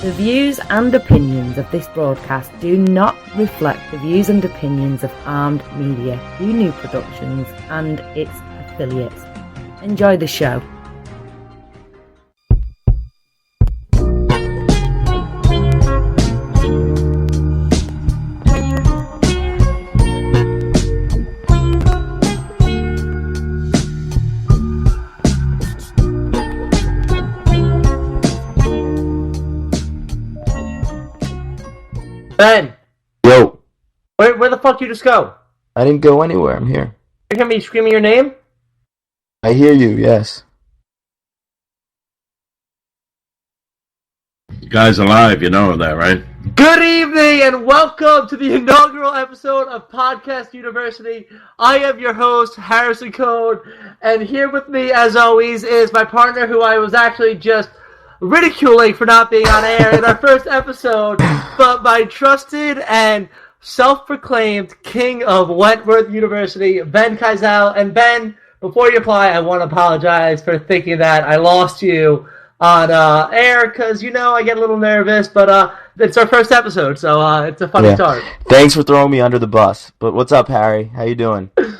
The views and opinions of this broadcast do not reflect the views and opinions of Armed Media, New Productions and its affiliates. Enjoy the show. Ben! Yo! Where the fuck you just go? I didn't go anywhere, I'm here. You hear me screaming your name? I hear you, yes. You guys alive, you know that, right? Good evening and welcome to the inaugural episode of Podcast University. I am your host, Harrison Cohn, and here with me, as always, is my partner who I was actually just ridiculing for not being on air in our first episode, but my trusted and self-proclaimed king of Wentworth University, Ben Keisel. And Ben, before you apply, I want to apologize for thinking that I lost you on air, because, you know, I get a little nervous, but it's our first episode, so it's a funny start. Thanks for throwing me under the bus. But what's up, Harry? How you doing? You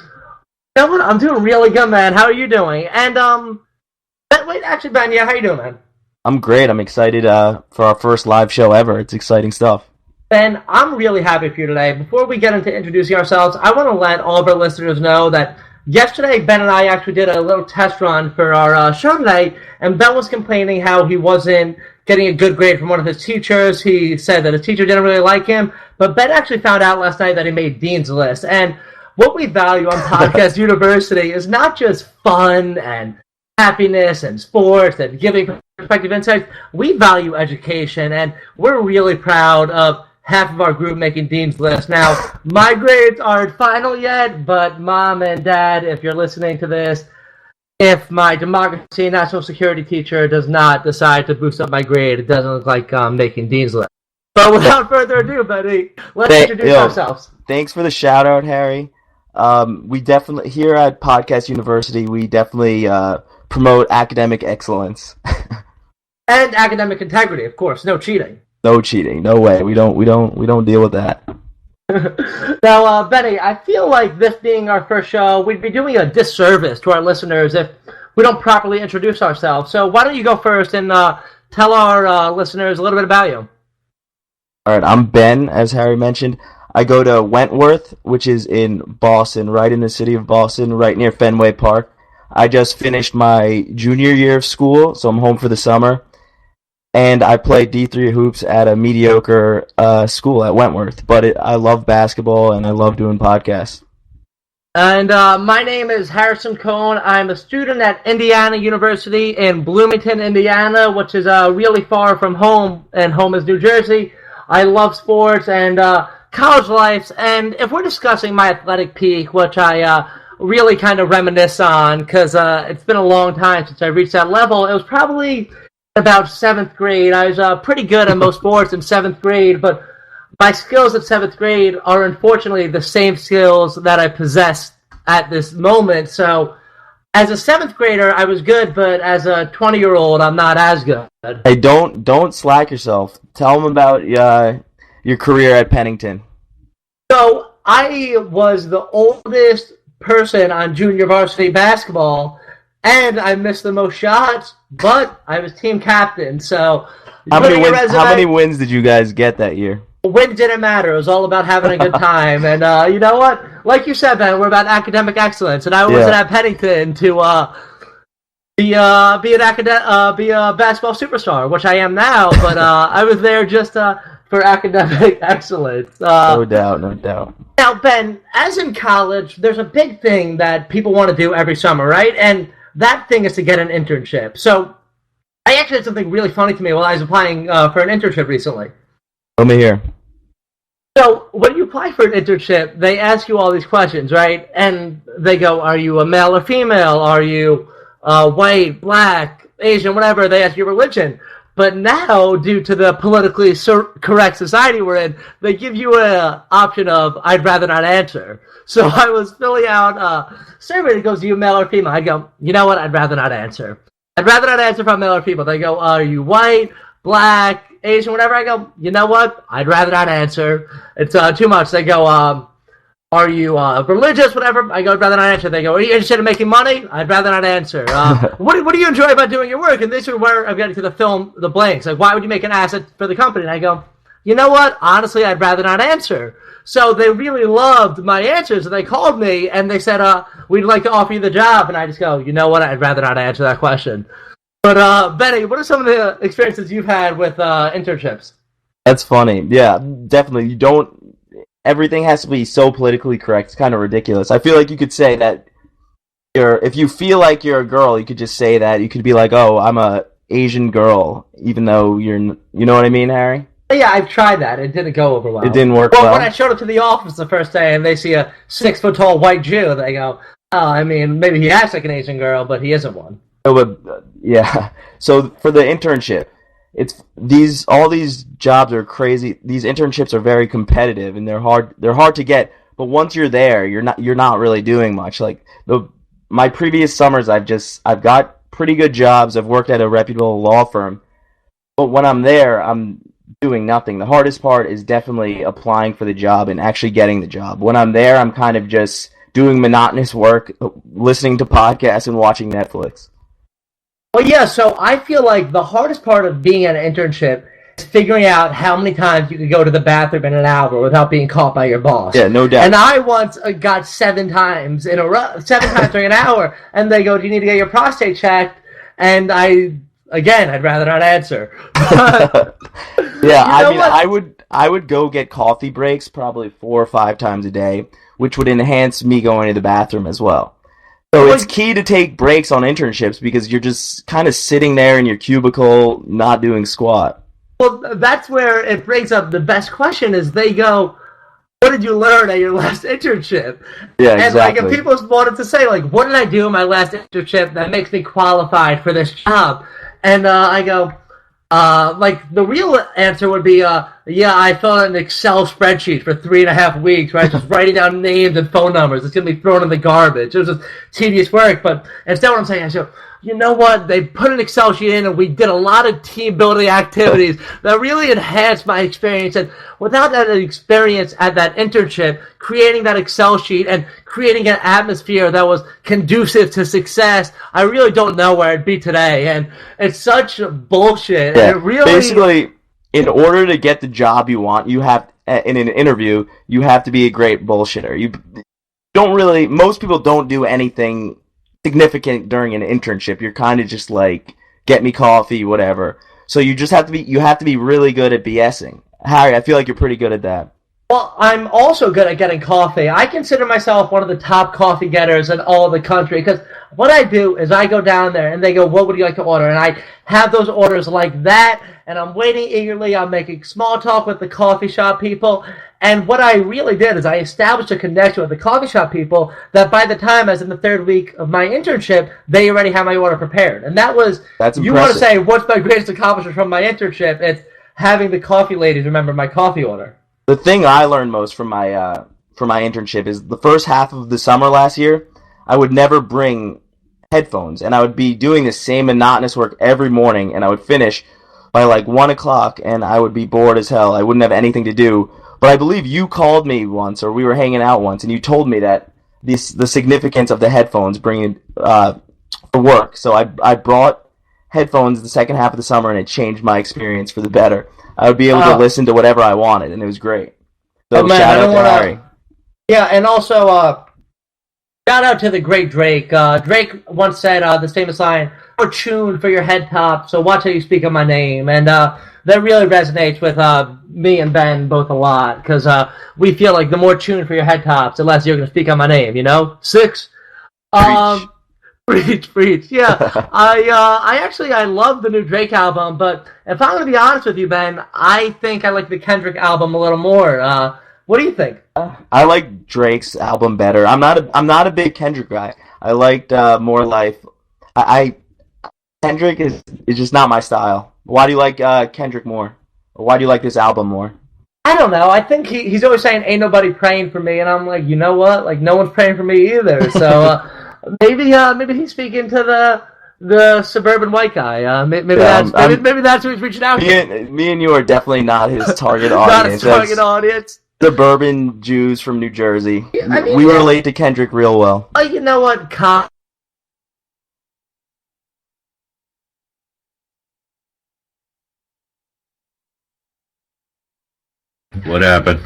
know what? I'm doing really good, man. How are you doing? And, Ben, yeah, how you doing, man? I'm great. I'm excited for our first live show ever. It's exciting stuff. Ben, I'm really happy for you today. Before we get into introducing ourselves, I want to let all of our listeners know that yesterday, Ben and I actually did a little test run for our show today, and Ben was complaining how he wasn't getting a good grade from one of his teachers. He said that his teacher didn't really like him, but Ben actually found out last night that he made Dean's List. And what we value on Podcast University is not just fun and happiness and sports and giving perspective insights. We value education, and we're really proud of half of our group making Dean's List. Now, my grades aren't final yet, but Mom and Dad, if you're listening to this, if my democracy and national security teacher does not decide to boost up my grade, it doesn't look like making Dean's List. But without further ado, buddy, let's introduce ourselves. Thanks for the shout out, Harry. We definitely, here at Podcast University, we definitely promote academic excellence. And academic integrity, of course. No cheating. No cheating. No way. We don't deal with that. Now, Benny, I feel like this being our first show, we'd be doing a disservice to our listeners if we don't properly introduce ourselves. So why don't you go first and tell our listeners a little bit about you? All right. I'm Ben, as Harry mentioned. I go to Wentworth, which is in Boston, right in the city of Boston, right near Fenway Park. I just finished my junior year of school, so I'm home for the summer. And I play D3 hoops at a mediocre school at Wentworth. But I love basketball, and I love doing podcasts. And my name is Harrison Cohn. I'm a student at Indiana University in Bloomington, Indiana, which is really far from home, and home is New Jersey. I love sports and college life. And if we're discussing my athletic peak, which I really kind of reminisce on, because it's been a long time since I reached that level, it was probably about 7th grade. I was pretty good at most sports in 7th grade, but my skills at 7th grade are unfortunately the same skills that I possess at this moment. So as a 7th grader, I was good, but as a 20-year-old, I'm not as good. Hey, don't slack yourself. Tell them about your career at Pennington. So I was the oldest person on junior varsity basketball, and I missed the most shots, but I was team captain, so how many wins did you guys get that year? Wins didn't matter. It was all about having a good time. And you know what? Like you said, Ben, we're about academic excellence, and I wasn't at Pennington to be a basketball superstar, which I am now, but I was there just for academic excellence. No doubt. Now, Ben, as in college, there's a big thing that people want to do every summer, right? And that thing is to get an internship. So I actually had something really funny to me while I was applying for an internship recently. Let me hear. So when you apply for an internship, they ask you all these questions, right? And they go, are you a male or female? Are you white, black, Asian, whatever? They ask your religion. But now, due to the politically correct society we're in, they give you an option of, I'd rather not answer. So I was filling out a survey that goes, are you male or female? I'd go, you know what, I'd rather not answer. I'd rather not answer if I'm male or female. They go, are you white, black, Asian, whatever? I go, you know what? I'd rather not answer. It's too much. They go, are you religious, whatever? I go, I'd rather not answer. They go, are you interested in making money? I'd rather not answer. What do you enjoy about doing your work? And this is where I'm getting to the film, the blanks. Like, why would you make an asset for the company? And I go, you know what? Honestly, I'd rather not answer. So they really loved my answers, and they called me, and they said, we'd like to offer you the job. And I just go, you know what? I'd rather not answer that question. But, Benny, what are some of the experiences you've had with internships? That's funny. Yeah, definitely. Everything has to be so politically correct. It's kind of ridiculous. I feel like you could say that if you feel like you're a girl, you could just say that. You could be like, oh, I'm a Asian girl, even though you know what I mean, Harry? Yeah, I've tried that. It didn't go over well. It didn't work well? Well, when I showed up to the office the first day and they see a 6-foot-tall white Jew, they go, oh, I mean, maybe he acts like an Asian girl, but he isn't one. Yeah. So for the internship, all these jobs are crazy. These internships are very competitive and they're hard to get. But once you're there, you're not really doing much. Like my previous summers, I've got pretty good jobs. I've worked at a reputable law firm. But when I'm there, I'm doing nothing. The hardest part is definitely applying for the job and actually getting the job. When I'm there, I'm kind of just doing monotonous work, listening to podcasts and watching Netflix. Well, yeah, so I feel like the hardest part of being at an internship is figuring out how many times you could go to the bathroom in an hour without being caught by your boss. Yeah, no doubt. And I once got 7 times in a row, 7 times during an hour, and they go, do you need to get your prostate checked? And I'd rather not answer. Yeah, I would go get coffee breaks probably 4 or 5 times a day, which would enhance me going to the bathroom as well. So it's key to take breaks on internships because you're just kind of sitting there in your cubicle, not doing squat. Well, that's where it brings up the best question is they go, what did you learn at your last internship? Yeah, and exactly. If people wanted to say, like, what did I do in my last internship that makes me qualified for this job? And I go, the real answer would be, I filled out an Excel spreadsheet for 3.5 weeks, right? Just writing down names and phone numbers. It's going to be thrown in the garbage. It was just tedious work. But instead what I'm saying, I go, you know what? They put an Excel sheet in and we did a lot of team building activities that really enhanced my experience. And without that experience at that internship, creating that Excel sheet and creating an atmosphere that was conducive to success, I really don't know where I'd be today. And it's such bullshit. Yeah. And it really... Basically, in order to get the job you want, you have, in an interview, you have to be a great bullshitter. Most people don't do anything significant during an internship. You're kind of just like, get me coffee, whatever. So you have to be really good at BSing. Harry, I feel like you're pretty good at that. Well, I'm also good at getting coffee. I consider myself one of the top coffee getters in all of the country because what I do is I go down there and they go, what would you like to order? And I have those orders like that, and I'm waiting eagerly. I'm making small talk with the coffee shop people. And what I really did is I established a connection with the coffee shop people that by the time I was in the 3rd week of my internship, they already had my order prepared. And that's impressive. You want to say, what's my greatest accomplishment from my internship? It's having the coffee ladies remember my coffee order. The thing I learned most from my internship is the first half of the summer last year, I would never bring headphones, and I would be doing the same monotonous work every morning, and I would finish by like 1 o'clock, and I would be bored as hell. I wouldn't have anything to do. But I believe you called me once, or we were hanging out once, and you told me that the significance of the headphones bringing for work. So I brought headphones the second half of the summer, and it changed my experience for the better. I would be able to listen to whatever I wanted, and it was great. So shout out to Harry. Yeah, and also shout out to the great Drake. Drake once said this famous line, "More tune for your head top, so watch how you speak of my name." And that really resonates with me and Ben both a lot, because we feel like the more tune for your head tops, the less you're going to speak on my name, you know? 6. Preach. Yeah. I love the new Drake album, but if I'm going to be honest with you, Ben, I think I like the Kendrick album a little more. What do you think? I like Drake's album better. I'm not a big Kendrick guy. I liked More Life. Kendrick is just not my style. Why do you like Kendrick more? Or why do you like this album more? I don't know. I think he's always saying, ain't nobody praying for me. And I'm like, you know what? Like, no one's praying for me either. So maybe he's speaking to the suburban white guy. Maybe that's who he's reaching out to. Me and you are definitely not his target Not audience. his target audience. Suburban Jews from New Jersey. I mean, we relate to Kendrick real well. Oh, you know what? What happened?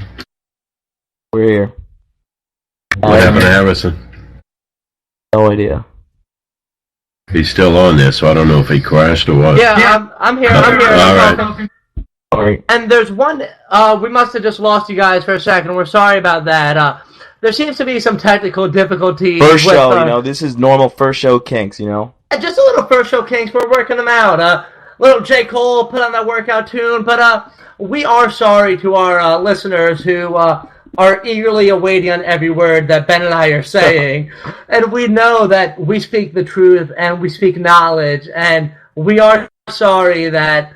We're here. What happened to Harrison? No idea. He's still on there, so I don't know if he crashed or what. Yeah, I'm here. All right. Sorry. And there's one. We must have just lost you guys for a second. We're sorry about that. There seems to be some technical difficulties. First show, this is normal first show kinks, And just a little first show kinks. We're working them out. Little J. Cole put on that workout tune, but we are sorry to our listeners who are eagerly awaiting on every word that Ben and I are saying. And we know that we speak the truth and we speak knowledge, and we are sorry that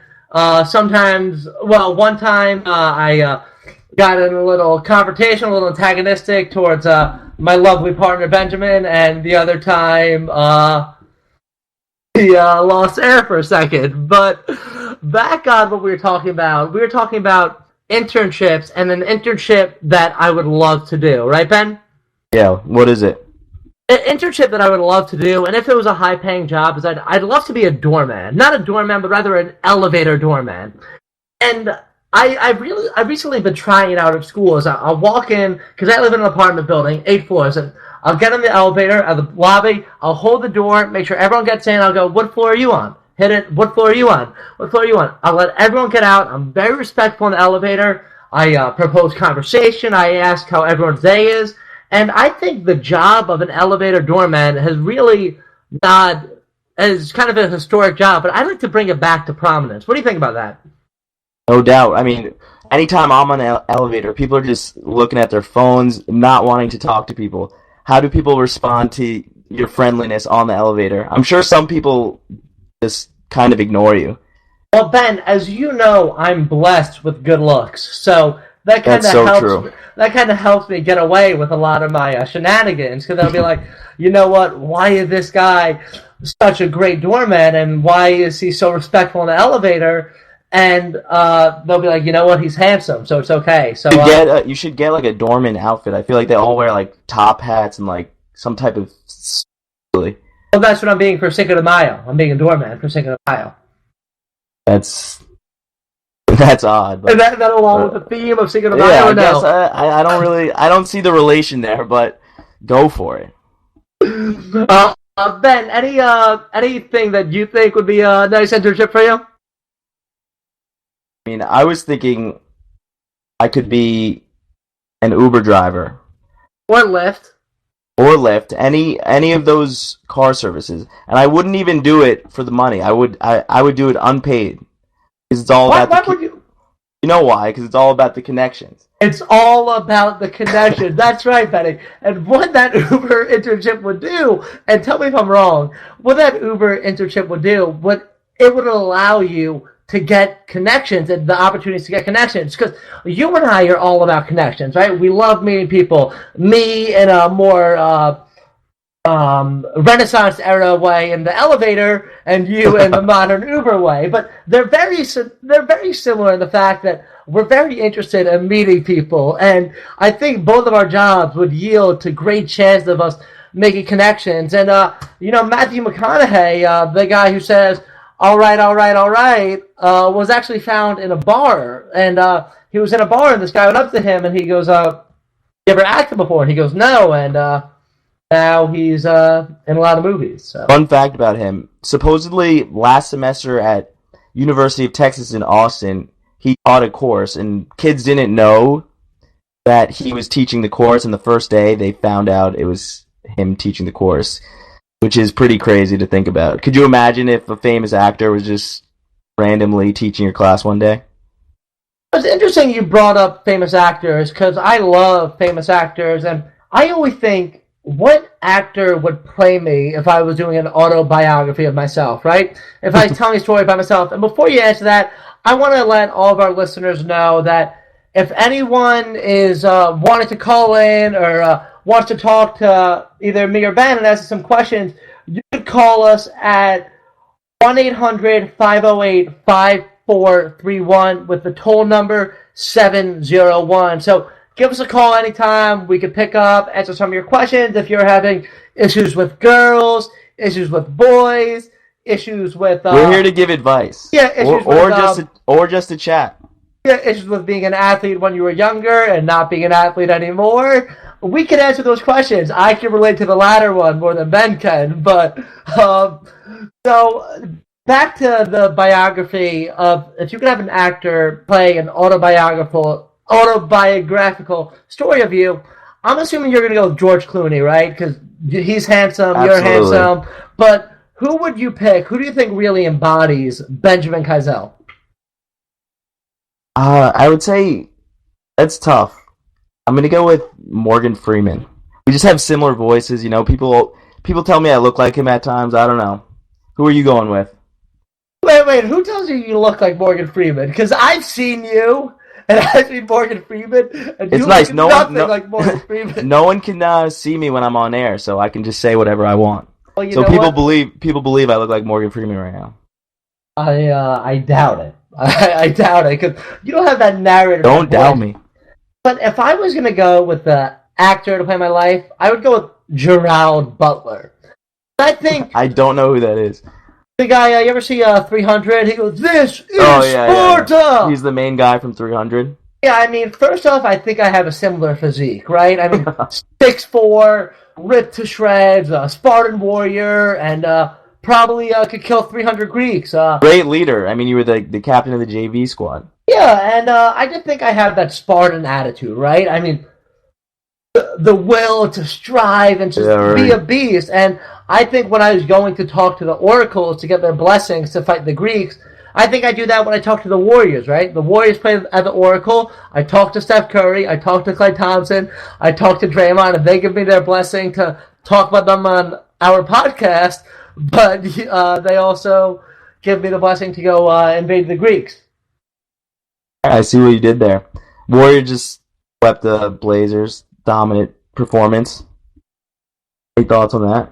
sometimes, one time I got in a little confrontation, a little antagonistic towards my lovely partner Benjamin, and the other time he lost air for a second. But back on what we were talking about internships, and an internship that I would love to do, right, Ben? Yeah, what is it? An internship that I would love to do, and if it was a high-paying job, is I'd love to be a doorman. Not a doorman, but rather an elevator doorman. And I've recently been trying it out at schools. I'll walk in, because I live in an apartment building, 8 floors, and I'll get in the elevator at the lobby, I'll hold the door, make sure everyone gets in, I'll go, what floor are you on? Hit it, what floor are you on? What floor are you on? I'll let everyone get out, I'm very respectful in the elevator, I propose conversation, I ask how everyone's day is, and I think the job of an elevator doorman has really is kind of a historic job, but I'd like to bring it back to prominence. What do you think about that? No doubt. I mean, anytime I'm on an elevator, people are just looking at their phones, not wanting to talk to people. How do people respond to your friendliness on the elevator? I'm sure some people just kind of ignore you. Well, Ben, as you know, I'm blessed with good looks, so that kind of helps. True. That kind of helps me get away with a lot of my shenanigans, because I'll be like, you know what? Why is this guy such a great doorman, and why is he so respectful in the elevator? And they'll be like, you know what? He's handsome, so it's okay. So you should get like a doorman outfit. I feel like they all wear like top hats and like some type of. Well, that's what I'm being for Cinco de Mayo. I'm being a doorman for Cinco de Mayo. That's odd. But, is that along with the theme of Cinco de Mayo? Yeah, or I guess no? I don't see the relation there, but go for it. Ben, anything that you think would be a nice internship for you? I mean, I was thinking I could be an Uber driver. Or Lyft. Any of those car services. And I wouldn't even do it for the money. I would do it unpaid. Because it's all about You know why? Because it's all about the connections. It's all about the connections. That's right, Benny. And what that Uber internship would do, and tell me if I'm wrong, what that Uber internship would do, it would allow you to get connections and the opportunities to get connections. Because you and I are all about connections, right? We love meeting people. Me in a more Renaissance era way in the elevator, and you in the modern Uber way. But they're very similar in the fact that we're very interested in meeting people. And I think both of our jobs would yield to great chance of us making connections. And, Matthew McConaughey, the guy who says, all right, was actually found in a bar. And he was in a bar, and this guy went up to him, and he goes, you ever acted before? And he goes, no. And now he's in a lot of movies. So. Fun fact about him. Supposedly, last semester at University of Texas in Austin, he taught a course, and kids didn't know that he was teaching the course, and the first day they found out it was him teaching the course. Which is pretty crazy to think about. Could you imagine if a famous actor was just randomly teaching your class one day? It's interesting you brought up famous actors, because I love famous actors, and I always think, what actor would play me if I was doing an autobiography of myself, right? If I was telling a story about myself. And before you answer that, I want to let all of our listeners know that if anyone is wanting to call in or wants to talk to either me or Ben and ask some questions, you could call us at 1-800-508-5431 with the toll number 701. So give us a call anytime. We can pick up, answer some of your questions. If you're having issues with girls, issues with boys, issues with... We're here to give advice. Yeah, issues or just to chat. Yeah, issues with being an athlete when you were younger and not being an athlete anymore. We can answer those questions. I can relate to the latter one more than Ben can. But, so, back to the biography of, if you could have an actor play an autobiographical story of you, I'm assuming you're going to go with George Clooney, right? Because he's handsome, Absolutely. You're handsome. But who would you pick? Who do you think really embodies Benjamin Keizel? I would say that's tough. I'm gonna go with Morgan Freeman. We just have similar voices, you know. People tell me I look like him at times. I don't know. Who are you going with? Wait. Who tells you look like Morgan Freeman? Because I've seen you, and I've seen Morgan Freeman, and It's you nice. look nothing like Morgan Freeman. No one can see me when I'm on air, so I can just say whatever I want. Well, so people believe I look like Morgan Freeman right now. I doubt it. I doubt it, because you don't have that narrative. Don't doubt me. But if I was going to go with the actor to play my life, I would go with Gerald Butler. I think... I don't know who that is. The guy, you ever see 300? He goes, "This is Sparta!" Yeah. He's the main guy from 300. Yeah, I mean, first off, I think I have a similar physique, right? I mean, 6'4", ripped to shreds, Spartan warrior, and probably could kill 300 Greeks. Great leader. I mean, you were the captain of the JV squad. Yeah, and I just think I have that Spartan attitude, right? I mean, the will to strive and to be a beast. And I think when I was going to talk to the oracles to get their blessings to fight the Greeks, I think I do that when I talk to the Warriors, right? The Warriors play at the Oracle. I talk to Steph Curry. I talk to Klay Thompson. I talk to Draymond, and they give me their blessing to talk about them on our podcast. But they also give me the blessing to go invade the Greeks. I see what you did there. Warrior just swept the Blazers. Dominant performance. Any thoughts on that?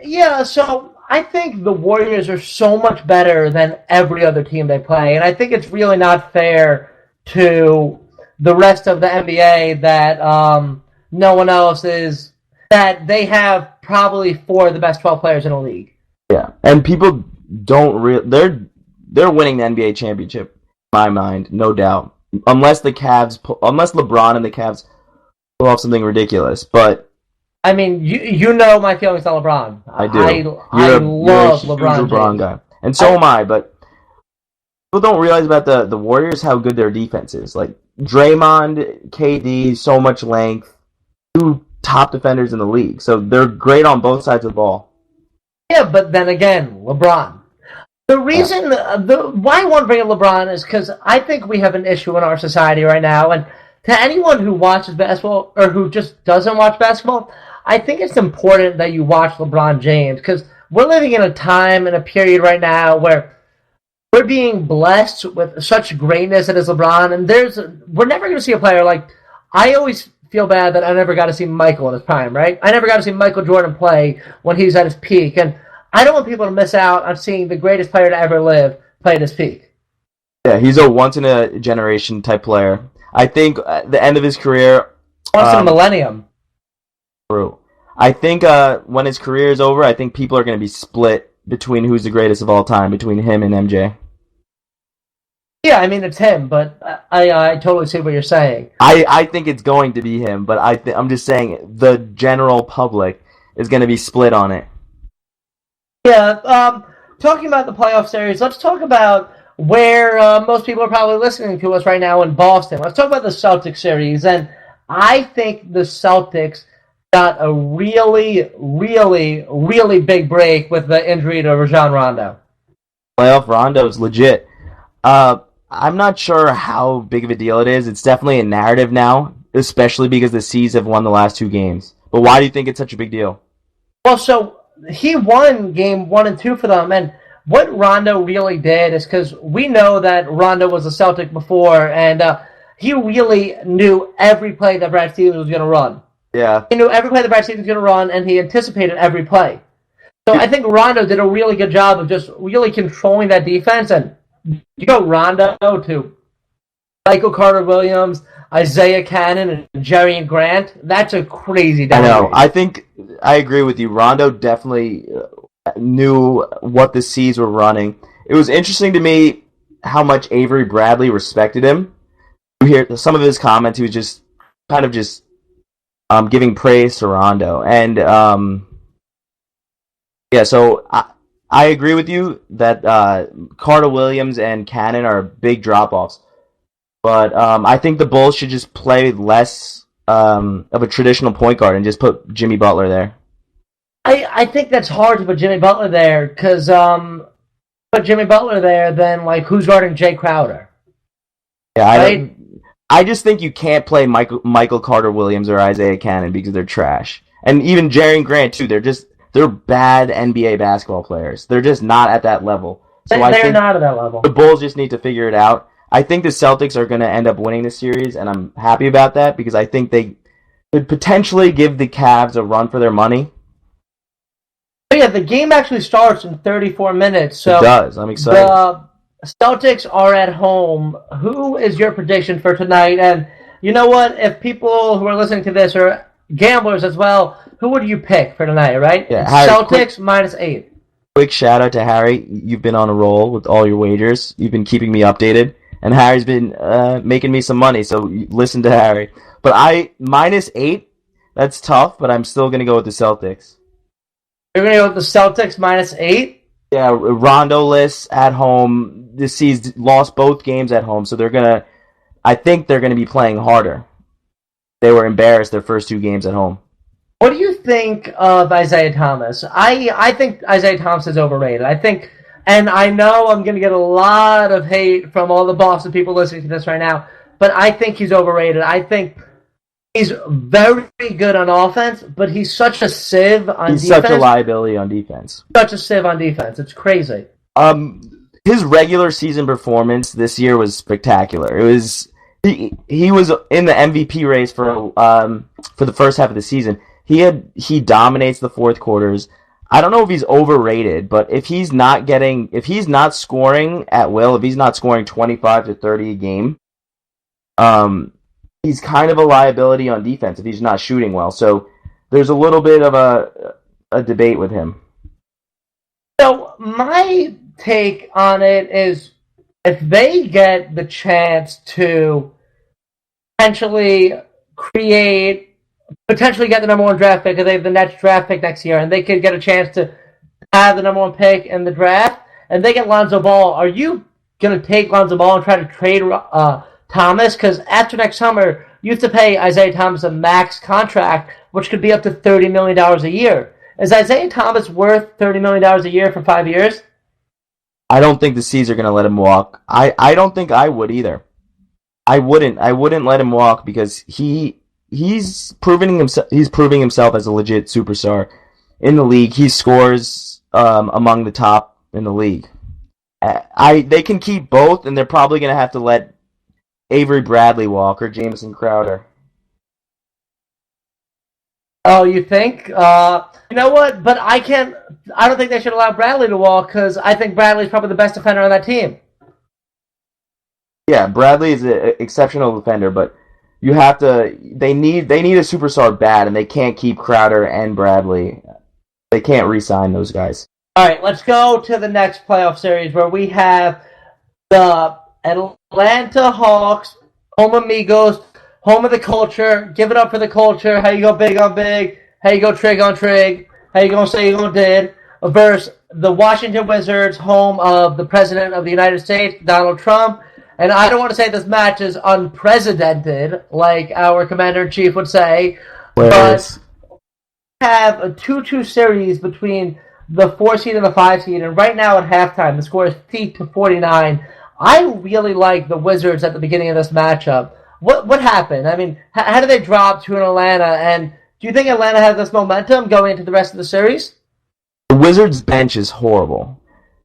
Yeah, so I think the Warriors are so much better than every other team they play, and I think it's really not fair to the rest of the NBA that no one else is, that they have probably 4 of the best 12 players in the league. Yeah, and people don't they're winning the NBA championship, in my mind, no doubt. Unless LeBron and the Cavs pull off something ridiculous, but I mean, you know my feelings on LeBron. I do. I love LeBron guy, and so am I. But people don't realize about the Warriors how good their defense is. Like Draymond, KD, so much length, 2 top defenders in the league, so they're great on both sides of the ball. Yeah, but then again, LeBron. The reason why I want to bring up LeBron is because I think we have an issue in our society right now, and to anyone who watches basketball or who just doesn't watch basketball, I think it's important that you watch LeBron James, because we're living in a time and a period right now where we're being blessed with such greatness that is LeBron, and we're never going to see a player like, I always feel bad that I never got to see Michael in his prime, right? I never got to see Michael Jordan play when he was at his peak, and I don't want people to miss out on seeing the greatest player to ever live play at his peak. Yeah, he's a once-in-a-generation type player. I think at the end of his career... Once in a millennium. True. I think when his career is over, I think people are going to be split between who's the greatest of all time, between him and MJ. Yeah, I mean, it's him, but I totally see what you're saying. I think it's going to be him, but I'm just saying the general public is going to be split on it. Yeah, talking about the playoff series, let's talk about where most people are probably listening to us right now in Boston. Let's talk about the Celtics series, and I think the Celtics got a really, really, really big break with the injury to Rajon Rondo. Playoff Rondo is legit. I'm not sure how big of a deal it is. It's definitely a narrative now, especially because the C's have won the last 2 games. But why do you think it's such a big deal? Well, so he won game 1 and 2 for them, and what Rondo really did is, because we know that Rondo was a Celtic before, and he really knew every play that Brad Stevens was going to run. Yeah. He knew every play the Brad was going to run, and he anticipated every play. So I think Rondo did a really good job of just really controlling that defense. And you go Rondo to Michael Carter-Williams, Isaiah Cannon, and Jerry Grant. That's a crazy downgrade. I know. I think I agree with you. Rondo definitely knew what the C's were running. It was interesting to me how much Avery Bradley respected him. You hear some of his comments. He was just kind of just giving praise to Rondo, and yeah. So I agree with you that Carter Williams and Cannon are big drop offs, but I think the Bulls should just play less of a traditional point guard and just put Jimmy Butler there. I think that's hard to put Jimmy Butler there because put Jimmy Butler there, then like who's guarding Jay Crowder? Yeah, I just think you can't play Michael Carter Williams or Isaiah Cannon because they're trash, and even Jerry Grant too. They're bad NBA basketball players. They're just not at that level. So they're not at that level. The Bulls just need to figure it out. I think the Celtics are going to end up winning the series, and I'm happy about that because I think they could potentially give the Cavs a run for their money. But yeah, the game actually starts in 34 minutes. So it does. I'm excited. The Celtics are at home. Who is your prediction for tonight? And you know what? If people who are listening to this are gamblers as well, who would you pick for tonight, right? Yeah, Harry, Celtics -8. Quick shout out to Harry. You've been on a roll with all your wagers. You've been keeping me updated. And Harry's been making me some money, so listen to Harry. But -8, that's tough, but I'm still going to go with the Celtics. You're going to go with the Celtics -8? Yeah, Rondo-less at home. The C's lost both games at home, so I think they're going to be playing harder. They were embarrassed their first 2 games at home. What do you think of Isaiah Thomas? I think Isaiah Thomas is overrated. I think, and I know I'm going to get a lot of hate from all the Boston people listening to this right now, but I think he's overrated. I think he's very good on offense, but he's such a sieve on defense. He's such a liability on defense. Such a sieve on defense. It's crazy. His regular season performance this year was spectacular. It was he was in the MVP race for the first half of the season. He dominates the fourth quarters. I don't know if he's overrated, but if he's not scoring at will, if he's not scoring 25 to 30 a game, he's kind of a liability on defense if he's not shooting well. So there's a little bit of a debate with him. So my take on it is if they get the chance to potentially get the number 1 draft pick, because they have the Nets draft pick next year, and they could get a chance to have the number 1 pick in the draft, and they get Lonzo Ball, are you going to take Lonzo Ball and try to trade Thomas? Because after next summer, you have to pay Isaiah Thomas a max contract, which could be up to $30 million a year. Is Isaiah Thomas worth $30 million a year for 5 years? I don't think the C's are going to let him walk. I don't think I would either. I wouldn't let him walk because he's proving himself as a legit superstar in the league. He scores among the top in the league. They can keep both, and they're probably going to have to let Avery Bradley walk or Jamison Crowder. Oh, you think? You know what? But I don't think they should allow Bradley to walk because I think Bradley's probably the best defender on that team. Yeah, Bradley is an exceptional defender, but you have to. They need a superstar bad, and they can't keep Crowder and Bradley. They can't re-sign those guys. All right, let's go to the next playoff series where we have the Atlanta Hawks, home amigos, home of the culture. Give it up for the culture. How you go big on big? How you go trig on trig? How you gonna say you gonna did? Versus the Washington Wizards, home of the President of the United States, Donald Trump. And I don't want to say this match is unprecedented, like our Commander-in-Chief would say, but we have a 2-2 series between the 4 seed and the 5 seed, and right now at halftime, the score is 50-49. I really like the Wizards at the beginning of this matchup. What happened? I mean, how did they drop to an Atlanta, and do you think Atlanta has this momentum going into the rest of the series? The Wizards' bench is horrible.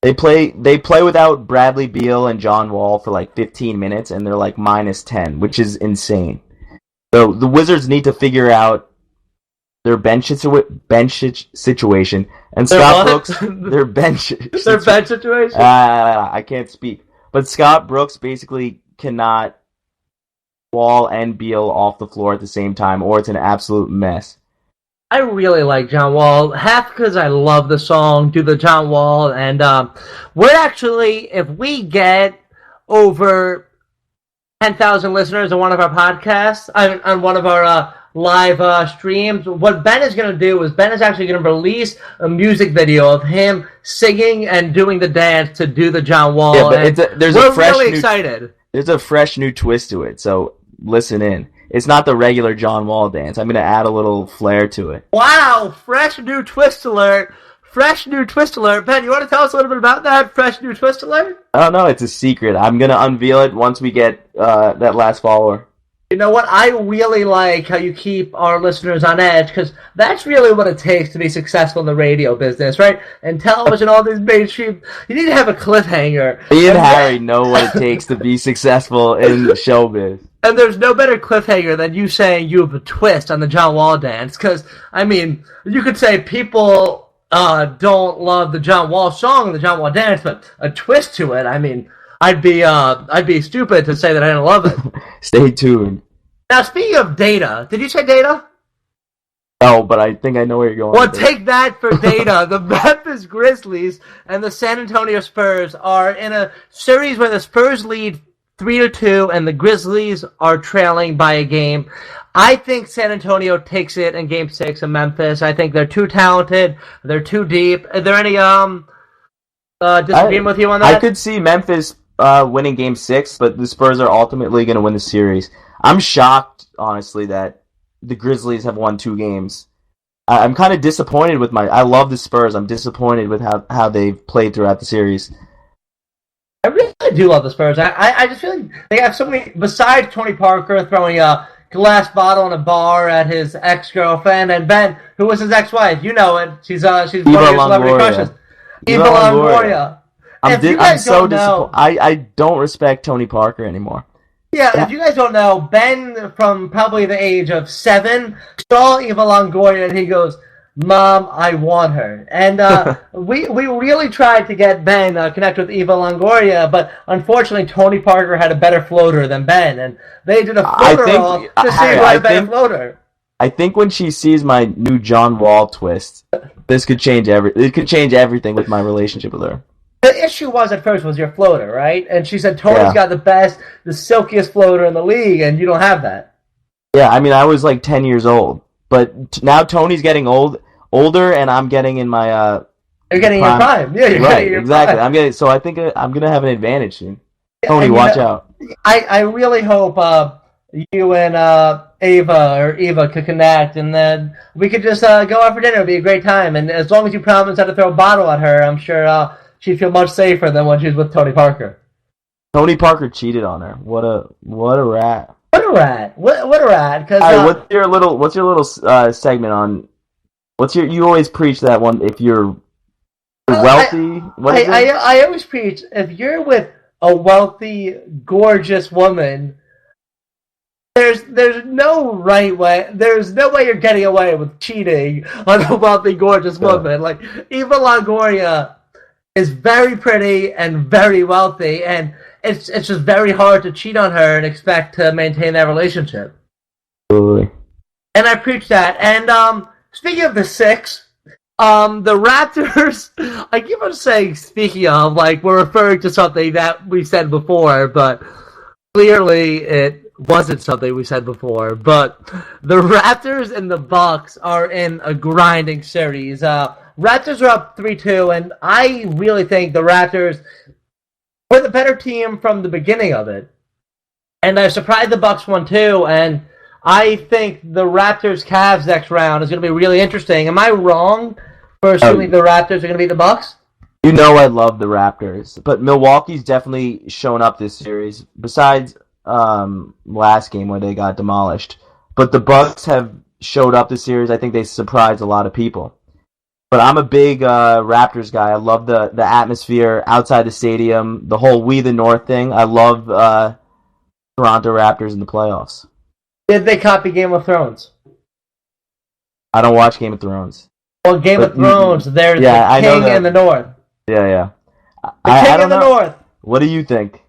They play without Bradley Beal and John Wall for like 15 minutes, and they're like -10, which is insane. So the Wizards need to figure out their bench situation, and Their Scott what? Brooks, their bench, Their bench situation? I can't speak. But Scott Brooks basically cannot Wall and Beal off the floor at the same time, or it's an absolute mess. I really like John Wall, half because I love the song "Do the John Wall," and we're actually, if we get over 10,000 listeners on one of our podcasts, on one of our live streams, what Ben is going to do is Ben is actually going to release a music video of him singing and doing the dance to "Do the John Wall." Yeah, but we're really excited. There's a fresh new twist to it, so listen in. It's not the regular John Wall dance. I'm going to add a little flair to it. Wow, fresh new twist alert. Fresh new twist alert. Ben, you want to tell us a little bit about that fresh new twist alert? I don't know. It's a secret. I'm going to unveil it once we get that last follower. You know what? I really like how you keep our listeners on edge, because that's really what it takes to be successful in the radio business, right? And television, all these mainstream, you need to have a cliffhanger. Me and Harry know what it takes to be successful in showbiz. And there's no better cliffhanger than you saying you have a twist on the John Wall dance, because, I mean, you could say people don't love the John Wall song and the John Wall dance, but a twist to it, I mean, I'd be stupid to say that I didn't love it. Stay tuned. Now, speaking of data, did you say data? Oh, but I think I know where you're going. Well, take that for data. The Memphis Grizzlies and the San Antonio Spurs are in a series where the Spurs lead 3-2 and the Grizzlies are trailing by a game. I think San Antonio takes it in Game 6 of Memphis. I think they're too talented. They're too deep. Are there any disagreement with you on that? I could see Memphis winning Game 6, but the Spurs are ultimately going to win the series. I'm shocked, honestly, that the Grizzlies have won 2 games. I'm kind of disappointed with I love the Spurs. I'm disappointed with how they've played throughout the series. I really do love the Spurs. I just feel like they have so many, besides Tony Parker throwing a glass bottle in a bar at his ex-girlfriend, and Ben, who was his ex-wife, you know it. She's one of your celebrity crushes. Eva Longoria. I'm so disappointed. I don't respect Tony Parker anymore. Yeah, if you guys don't know, Ben, from probably the age of 7, saw Eva Longoria and he goes, "Mom, I want her." And we really tried to get Ben connect with Eva Longoria, but unfortunately Tony Parker had a better floater than Ben, and they did a floater off to see who had a better floater. I think when she sees my new John Wall twist, this could change It could change everything with my relationship with her. The issue was at first was your floater, right? And she said Tony's got the silkiest floater in the league, and you don't have that. Yeah, I mean, I was like 10 years old, but now Tony's getting older, and I'm getting in my You're getting your prime. Yeah, you're getting your exactly. prime. So I think I'm gonna have an advantage soon. Tony, watch out. I really hope you and Eva could connect, and then we could just go out for dinner. It'd be a great time, and as long as you promise not to throw a bottle at her, I'm sure she'd feel much safer than when she was with Tony Parker. Tony Parker cheated on her. What a rat. What a rat. What a rat. Cause, what's your little segment on? You always preach that one. If you're wealthy, I always preach, if you're with a wealthy, gorgeous woman, there's no right way. There's no way you're getting away with cheating on a wealthy, gorgeous woman. Like Eva Longoria is very pretty and very wealthy, and it's just very hard to cheat on her and expect to maintain that relationship. Absolutely. And I preach that. And speaking of the 6, the Raptors, I keep on saying speaking of, like we're referring to something that we said before, but clearly it wasn't something we said before. But the Raptors and the Bucks are in a grinding series. Raptors are up 3-2, and I really think the Raptors were the better team from the beginning of it. And I surprised the Bucks won too, and I think the Raptors-Cavs next round is going to be really interesting. Am I wrong for assuming the Raptors are going to beat the Bucks? You know I love the Raptors, but Milwaukee's definitely shown up this series, besides last game where they got demolished. But the Bucks have showed up this series. I think they surprised a lot of people. But I'm a big Raptors guy. I love the atmosphere outside the stadium, the whole We the North thing. I love Toronto Raptors in the playoffs. Did they copy Game of Thrones? I don't watch Game of Thrones. Well, Game of Thrones, there's I the know king that. in the north. Yeah. The I king don't in the know. north. What do you think?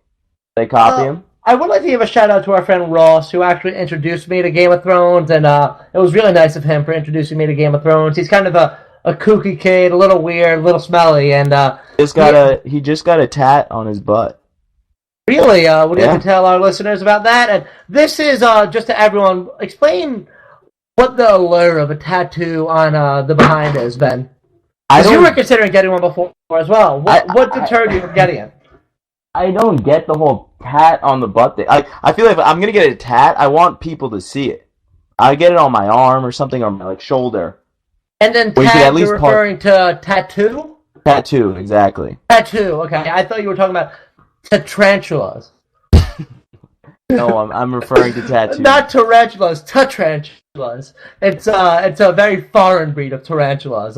They copy him? I would like to give a shout out to our friend Ross, who actually introduced me to Game of Thrones, and it was really nice of him for introducing me to Game of Thrones. He's kind of a kooky kid, a little weird, a little smelly, and he just got a tat on his butt. Really, would you like to tell our listeners about that? And this is just to everyone. Explain what the allure of a tattoo on the behind is, Ben. Because you were considering getting one before as well. What deterred you from getting it? I don't get the whole tat on the butt thing. I feel like if I'm gonna get a tat, I want people to see it. I get it on my arm or something, or my shoulder. And then tat, you're referring to tattoo? Tattoo, exactly. Tattoo. Okay, I thought you were talking about tarantulas. No, I'm referring to tattoo. Not tarantulas, tarantulas. It's a very foreign breed of tarantulas.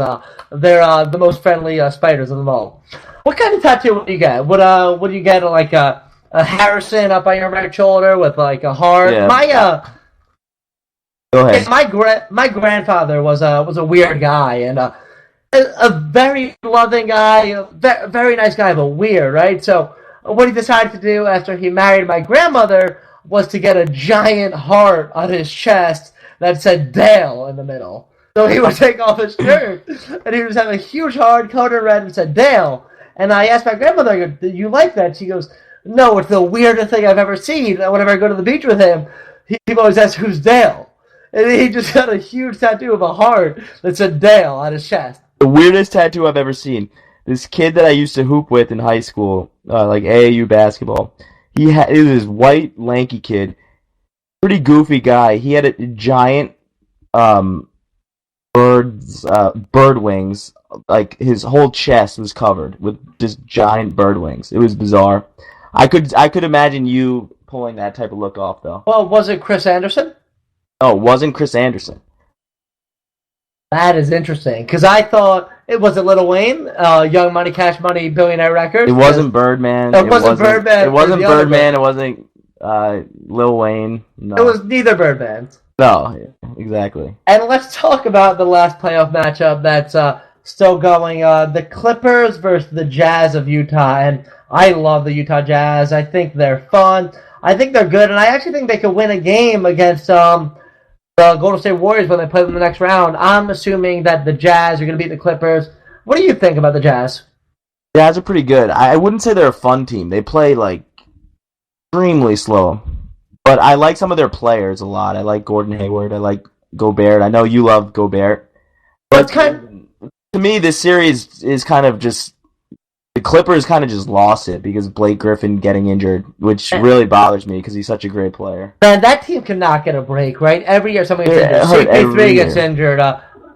They're the most friendly spiders of them all. What kind of tattoo would you get? Would you get like a Harrison up on your right shoulder with like a heart? Yeah. Go ahead. My grandfather was a weird guy and a very loving guy, a very nice guy, but weird, right? So what he decided to do after he married my grandmother was to get a giant heart on his chest that said Dale in the middle. So he would take off his shirt and he would just have a huge heart colored red and said Dale. And I asked my grandmother, I go, "Do you like that?" She goes, "No, it's the weirdest thing I've ever seen. Whenever I go to the beach with him, he always asks, 'Who's Dale?' And he just got a huge tattoo of a heart that said Dale on his chest." The weirdest tattoo I've ever seen. This kid that I used to hoop with in high school, like AAU basketball, he was this white, lanky kid, pretty goofy guy. He had a giant bird wings. Like his whole chest was covered with just giant bird wings. It was bizarre. I could imagine you pulling that type of look off, though. Well, was it Chris Anderson? No, it wasn't Chris Anderson. That is interesting, because I thought it was Lil Wayne, Young Money, Cash Money, Billionaire Records. It wasn't Birdman. It wasn't Birdman. It wasn't Birdman. It wasn't Lil Wayne. No. It was neither Birdman. No, exactly. And let's talk about the last playoff matchup that's still going. The Clippers versus the Jazz of Utah. And I love the Utah Jazz. I think they're fun. I think they're good. And I actually think they could win a game against the Golden State Warriors when they play them in the next round. I'm assuming that the Jazz are going to beat the Clippers. What do you think about the Jazz? Jazz are pretty good. I wouldn't say they're a fun team. They play like extremely slow. But I like some of their players a lot. I like Gordon Hayward. I like Gobert. I know you love Gobert. But to me, this series is kind of just... The Clippers kind of just lost it because of Blake Griffin getting injured, which really bothers me because he's such a great player. Man, that team cannot get a break, right? Every year somebody gets injured. CP3 gets injured.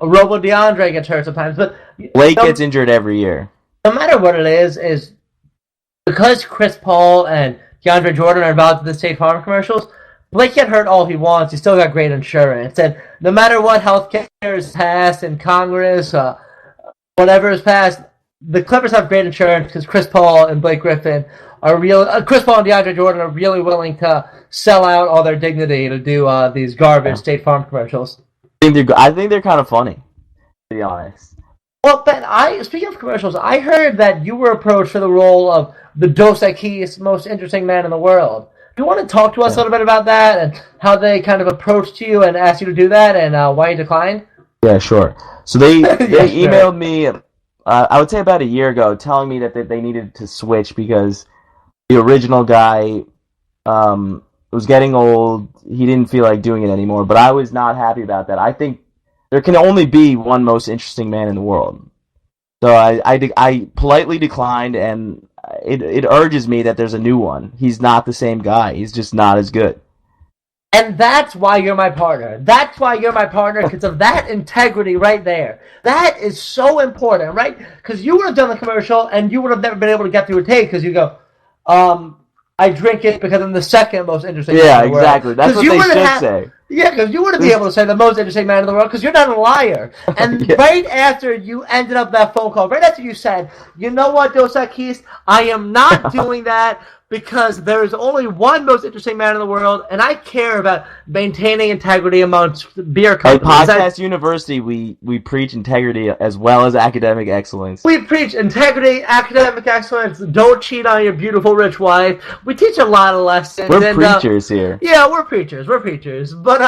Robo DeAndre gets hurt sometimes. But Blake gets injured every year. No matter what it is because Chris Paul and DeAndre Jordan are involved in the State Farm commercials, Blake can hurt all he wants. He's still got great insurance. And no matter what health care is passed in Congress, whatever is passed, the Clippers have great insurance because Chris Paul and Blake Griffin are Chris Paul and DeAndre Jordan are really willing to sell out all their dignity to do these garbage State Farm commercials. I think they're kind of funny, to be honest. Well, Ben, speaking of commercials, I heard that you were approached for the role of the Dos Equis most interesting man in the world. Do you want to talk to us a little bit about that and how they kind of approached you and asked you to do that and why you declined? Yeah, sure. So they emailed me... I would say about a year ago, telling me that they needed to switch because the original guy was getting old. He didn't feel like doing it anymore, but I was not happy about that. I think there can only be one most interesting man in the world. So I politely declined, and it urges me that there's a new one. He's not the same guy. He's just not as good. And that's why you're my partner. That's why you're my partner, because of that integrity right there. That is so important, right? Because you would have done the commercial, and you would have never been able to get through a take, because you go, I drink it because I'm the second most interesting. Yeah, exactly. That's what they should say. Yeah, because you wouldn't be able to say the most interesting man in the world because you're not a liar. And Yeah. right after you ended up that phone call, right after you said, you know what, Dos Equis, I am not doing that because there is only one most interesting man in the world, and I care about maintaining integrity amongst beer At companies. Podcast University, we preach integrity as well as academic excellence. We preach integrity, academic excellence, don't cheat on your beautiful rich wife. We teach a lot of lessons. We're preachers here. Yeah, we're preachers. But,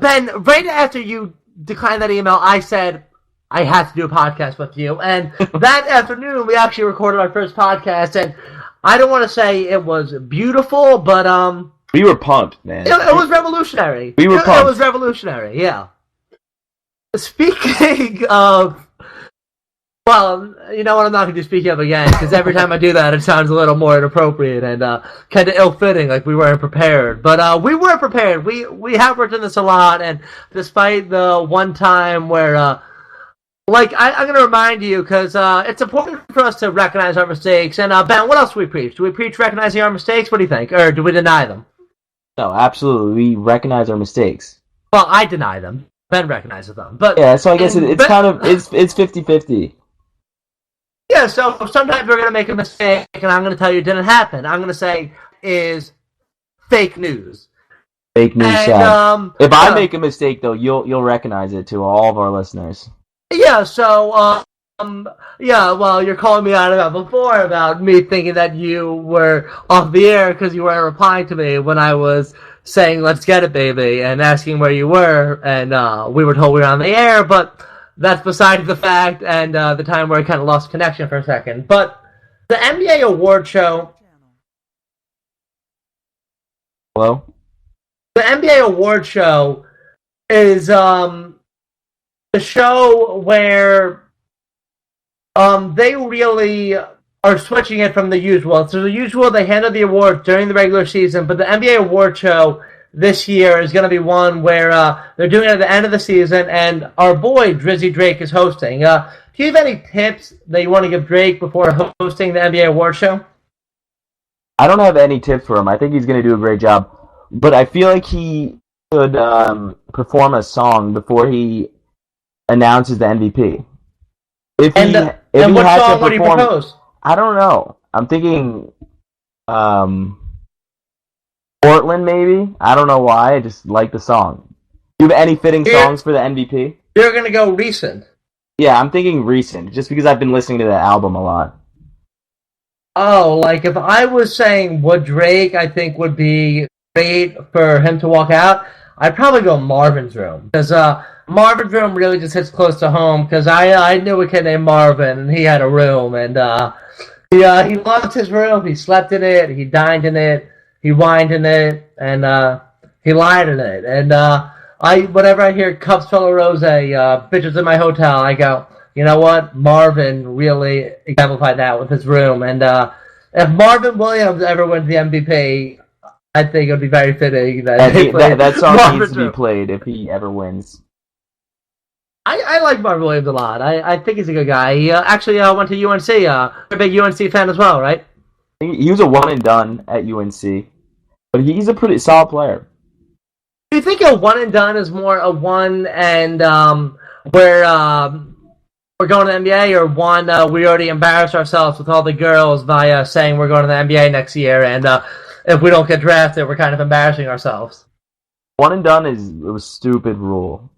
Ben, right after you declined that email, I said, I have to do a podcast with you. And that afternoon, we actually recorded our first podcast, and I don't want to say it was beautiful, but We were pumped, man. it was revolutionary. We were pumped. It was revolutionary, yeah. Speaking of, well, you know what, I'm not going to do speaking of again, because every time I do that, it sounds a little more inappropriate and kind of ill-fitting, like we weren't prepared. But we were prepared. We have worked on this a lot, and despite the one time where... I'm going to remind you, because it's important for us to recognize our mistakes. And, Ben, what else do we preach? Do we preach recognizing our mistakes? What do you think? Or do we deny them? No, absolutely. We recognize our mistakes. Well, I deny them. Ben recognizes them. But Yeah, so I guess it's kind of, it's 50-50. Yeah, so sometimes we're going to make a mistake, and I'm going to tell you it didn't happen. I'm going to say is fake news. Fake news, And, sad. If I make a mistake, though, you'll recognize it to all of our listeners. Yeah, so, well, you're calling me out about before about me thinking that you were off the air because you weren't replying to me when I was saying, let's get it, baby, and asking where you were, and we were told we were on the air, but that's beside the fact, and the time where I kind of lost connection for a second. But the NBA award show... Hello? The NBA award show is, the show where they really are switching it from the usual. So the usual, they handle the awards during the regular season, but the NBA award show this year is going to be one where they're doing it at the end of the season, and our boy Drizzy Drake is hosting. Do you have any tips that you want to give Drake before hosting the NBA award show? I don't have any tips for him. I think he's going to do a great job. But I feel like he should perform a song before he announces the MVP. If what song would he propose? I don't know. I'm thinking Portland, maybe? I don't know why. I just like the song. Do you have any fitting songs for the MVP? You're going to go recent. Yeah, I'm thinking recent, just because I've been listening to that album a lot. Oh, like if I was saying what Drake I think would be great for him to walk out, I'd probably go Marvin's Room. Because Marvin's Room really just hits close to home, because I knew a kid named Marvin, and he had a room, and he loved his room. He slept in it, he dined in it, he wined in it, and he lied in it. And whenever I hear Cups Full of Rose, Bitches in My Hotel, I go, you know what? Marvin really exemplified that with his room. And if Marvin Williams ever wins the MVP, I think it would be very fitting that song Marvin's needs to be Room. played if he ever wins. I like Marvin Williams a lot. I think he's a good guy. He actually went to UNC. You're a big UNC fan as well, right? He was a one and done at UNC, but he's a pretty solid player. Do you think a one and done is more a one and where we're going to the NBA, or one we already embarrassed ourselves with all the girls by saying we're going to the NBA next year, and if we don't get drafted, we're kind of embarrassing ourselves? One and done is a stupid rule.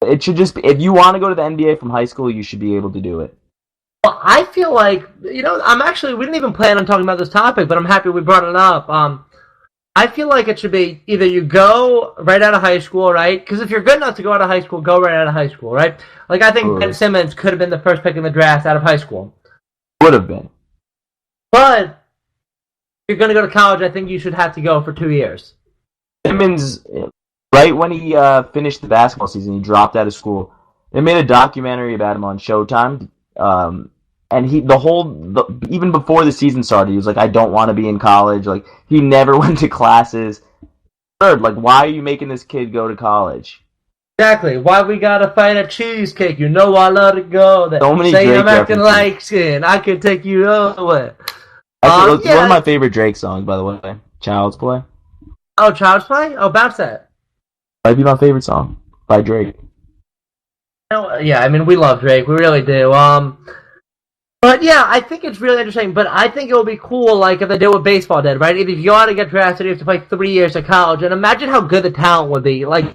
It should just be, if you want to go to the NBA from high school, you should be able to do it. Well, I feel like, we didn't even plan on talking about this topic, but I'm happy we brought it up. I feel like it should be either you go right out of high school, right? Because if you're good enough to go out of high school, go right out of high school, right? Like, I think Ben Simmons could have been the first pick in the draft out of high school. Would have been. But if you're going to go to college, I think you should have to go for 2 years. Simmons, right when he finished the basketball season, he dropped out of school. They made a documentary about him on Showtime. And even before the season started, he was like, I don't want to be in college. Like, he never went to classes. Third, like, why are you making this kid go to college? Exactly. Why we gotta fight a cheesecake? You know I let it go. That So many say Drake I'm acting references. like skin. I could take you away. Actually, it's one of my favorite Drake songs, by the way. Child's Play. Oh, Child's Play? Oh, bounce that. Might be my favorite song by Drake. Yeah, I mean, we love Drake. We really do. But yeah, I think it's really interesting. But I think it would be cool, like if they did what baseball did, right? If you want to get drafted, you have to play 3 years of college, and imagine how good the talent would be. Like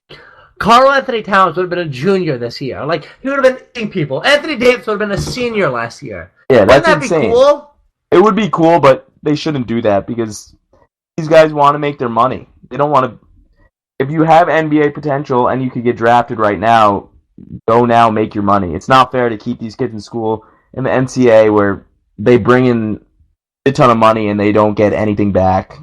Carl Anthony Towns would have been a junior this year. Like he would have been eating people. Anthony Davis would have been a senior last year. Yeah, that's Wouldn't that insane. be cool? It would be cool, but they shouldn't do that because these guys want to make their money. They don't want to. If you have NBA potential and you could get drafted right now, go now, make your money. It's not fair to keep these kids in school in the NCAA where they bring in a ton of money and they don't get anything back.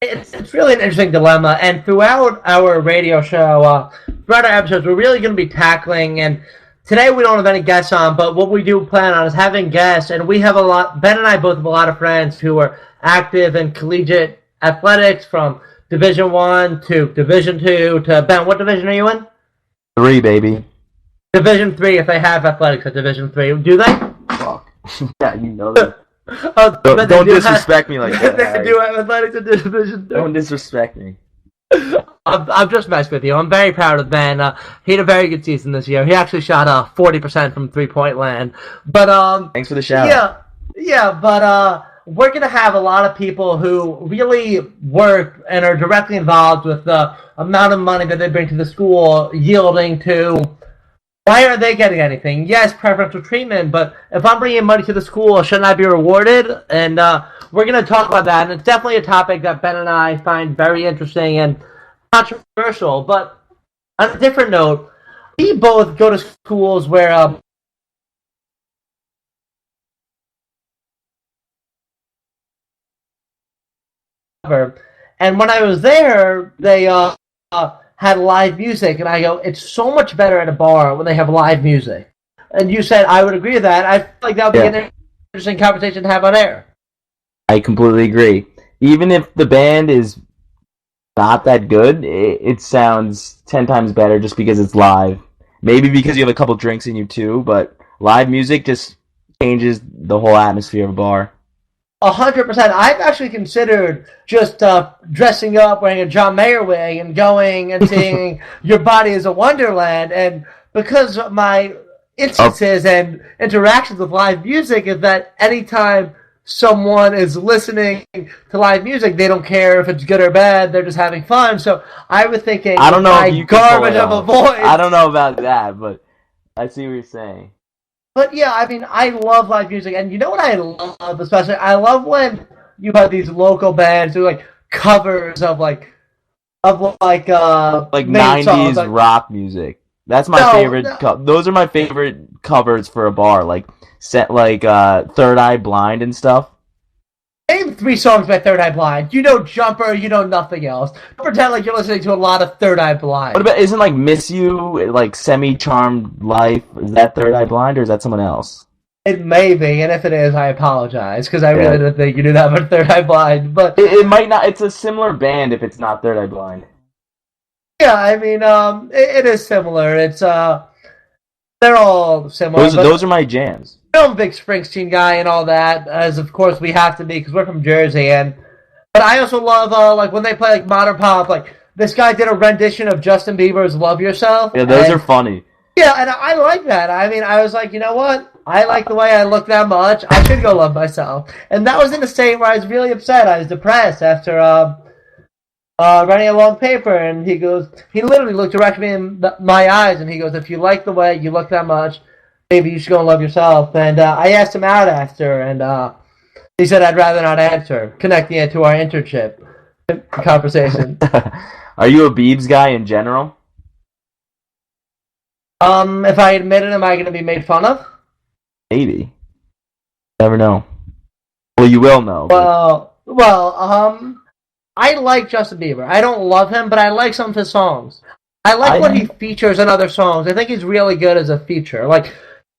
It's really an interesting dilemma, and throughout our radio show, throughout our episodes, we're really going to be tackling, and today we don't have any guests on, but what we do plan on is having guests, and we have Ben and I both have a lot of friends who are active in collegiate athletics from Division I to Division II to, Ben, what division are you in? 3, baby. Division III, if they have athletics at Division III. Do they? Fuck. Yeah, you know that. Don't disrespect me like that. They do have athletics at Division III. Don't disrespect me. I'm just messing with you. I'm very proud of Ben. He had a very good season this year. He actually shot 40% from 3-point land. But thanks for the shout out. Yeah, but we're gonna have a lot of people who really work and are directly involved with the amount of money that they bring to the school, yielding to. Why aren't they getting anything? Yes, preferential treatment, but if I'm bringing money to the school, shouldn't I be rewarded? And we're going to talk about that, and it's definitely a topic that Ben and I find very interesting and controversial. But on a different note, we both go to schools where and when I was there, they had live music, and I go, it's so much better at a bar when they have live music. And you said I would agree with that. I feel like that would be an interesting conversation to have on air. I completely agree. Even if the band is not that good, it sounds 10 times better just because it's live. Maybe because you have a couple drinks in you too, but live music just changes the whole atmosphere of a bar. 100%. I've actually considered just dressing up, wearing a John Mayer wig, and going and seeing Your Body is a Wonderland. And because my instances and interactions with live music is that anytime someone is listening to live music, they don't care if it's good or bad. They're just having fun. So I was thinking, I don't know if you garbage of a voice. I don't know about that, but I see what you're saying. But yeah, I mean, I love live music, and you know what I love especially? I love when you have these local bands who like covers of like 90s songs, like, rock music. That's my favorite. Those are my favorite covers for a bar, like Third Eye Blind and stuff. Name 3 songs by Third Eye Blind. You know Jumper, you know nothing else. Don't pretend like you're listening to a lot of Third Eye Blind. What about, isn't like Miss You, like Semi-Charmed Life, is that Third Eye Blind or is that someone else? It may be, and if it is, I apologize, because I really didn't think you knew that about Third Eye Blind. But it might not, it's a similar band if it's not Third Eye Blind. Yeah, I mean, it is similar. It's, they're all similar. Those are my jams. I'm a big Springsteen guy and all that, as of course we have to be because we're from Jersey. But I also love like when they play like modern pop. Like this guy did a rendition of Justin Bieber's "Love Yourself." Yeah, those are funny. Yeah, and I like that. I mean, I was like, you know what? I like the way I look that much. I should go love myself. And that was in a state where I was really upset. I was depressed after writing a long paper, and he literally looked directly in my eyes, and he goes, if you like the way you look that much, maybe you should go and love yourself. And I asked him out after, and he said, I'd rather not answer, connecting it to our internship conversation. Are you a Biebs guy in general? If I admit it, am I going to be made fun of? Maybe. Never know. Well, you will know. I like Justin Bieber. I don't love him, but I like some of his songs. I like when he features in other songs. I think he's really good as a feature. Like,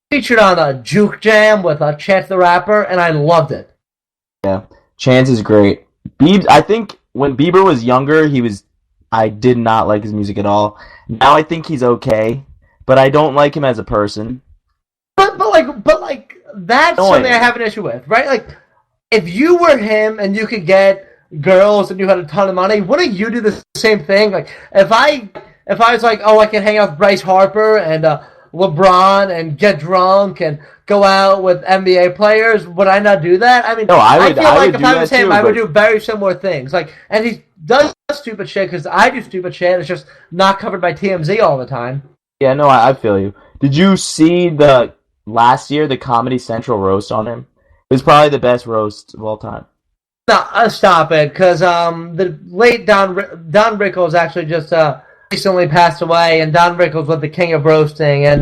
featured on a Juke Jam with Chance the Rapper, and I loved it. Yeah, Chance is great. Biebs, I think when Bieber was younger, I did not like his music at all. Now I think he's okay, but I don't like him as a person. But that's something I have an issue with, right? Like, if you were him and you could get girls and you had a ton of money, wouldn't you do the same thing? Like, if I was like, oh, I can hang out with Bryce Harper and LeBron and get drunk and go out with NBA players, would I not do that? I mean, No, I would. feel I like would if do I was that him, too, I would but- do very similar things. Like, and he does stupid shit because I do stupid shit. It's just not covered by TMZ all the time. Yeah, no, I feel you. Did you see last year the Comedy Central roast on him? It was probably the best roast of all time. No, stop it, because the late Don Rickles actually just recently passed away, and Don Rickles was the king of roasting. And